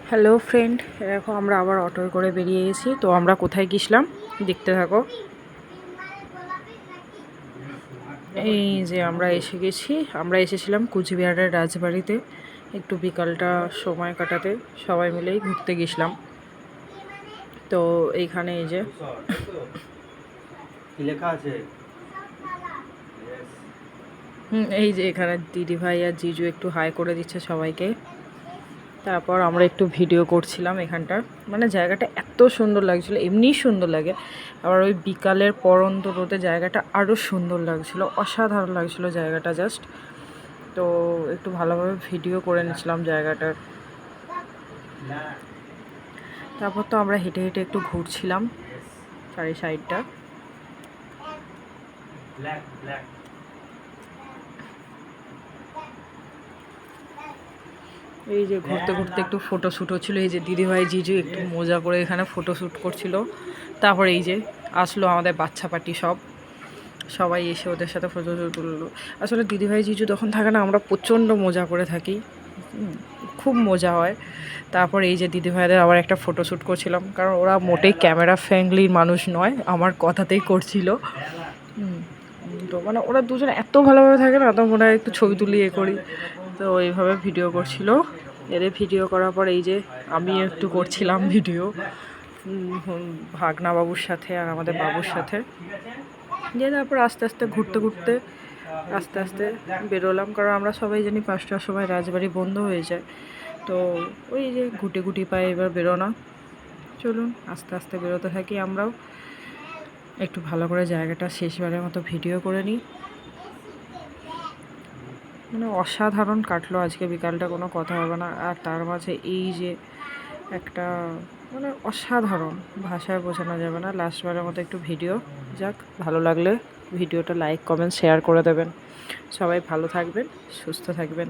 Hello friend, দেখো আমরা আবার অটোয় করে বেরিয়ে গেছি। তো আমরা কোথায় গেছিলাম দেখতে থাকো। এই যে আমরা এসে গেছি, আমরা এসেছিলাম কুচবিহারের রাজবাড়িতে একটু বিকালটা সময় কাটাতে, সবাই মিলেই ঘুরতে গেছিলাম। তো এইখানে এই যে লেখা আছে, এই যে এখানে দিদি ভাই আর জিজু একটু হাই করে দিচ্ছে সবাইকে। তারপর আমরা একটু ভিডিও করছিলাম এখানটার, মানে জায়গাটা এত সুন্দর লাগছিলো, এমনিই সুন্দর লাগে, আবার ওই বিকালের পরন্ত রোদে জায়গাটা আরও সুন্দর লাগছিলো, অসাধারণ লাগছিলো জায়গাটা জাস্ট। তো একটু ভালোভাবে ভিডিও করে নিয়েছিলাম জায়গাটার। তারপর তো আমরা হেঁটে হেঁটে একটু ঘুরছিলাম চারি সাইডটা। এই যে ঘুরতে ঘুরতে একটু ফটোশ্যুট হচ্ছিল, এই যে দিদিভাই জিজু একটু মজা করে এখানে ফটোশ্যুট করছিল। তারপরে এই যে আসলো আমাদের বাচ্চা পার্টি সবাই এসে ওদের সাথে ফটো তুললো। আসলে দিদিভাই জিজু তখন থাকে না, আমরা প্রচণ্ড মজা করে থাকি, খুব মজা হয়। তারপর এই যে দিদিভাইদের আবার একটা ফটোশ্যুট করছিলাম, কারণ ওরা মোটেই ক্যামেরা ফ্রেন্ডলি মানুষ নয়, আমার কথাতেই করছিল। তো মানে ওরা দুজন এত ভালোভাবে থাকে না, তো মনে হয় একটু ছবি তুলি করি, তো এইভাবে ভিডিও করছিল। এদের ভিডিও করার পর এই যে আমি একটু করছিলাম ভিডিও ভাগনা বাবুর সাথে আর আমাদের বাবুর সাথে। দিয়ে তারপর আস্তে আস্তে ঘুরতে ঘুরতে আস্তে আস্তে বেরোলাম, কারণ আমরা সবাই জানি 5টার সময় রাজবাড়ি বন্ধ হয়ে যায়। তো ওই যে গুটি গুটি পায়ে এবার বেরোনা। চলুন আস্তে আস্তে বেরোতে থাকি আমরাও, একটু ভালো করে জায়গাটা শেষবারের মতো ভিডিও করে নিই। মানে অসাধারণ কাটলো আজকে বিকালটা, কোনো কথা হবে না। আর তার মাঝে এই যে একটা মানে অসাধারণ, ভাষায় বোঝানো যাবে না। লাস্টবারের মতো একটু ভিডিও, যাক ভালো লাগলে ভিডিওটা লাইক কমেন্ট শেয়ার করে দেবেন। সবাই ভালো থাকবেন, সুস্থ থাকবেন।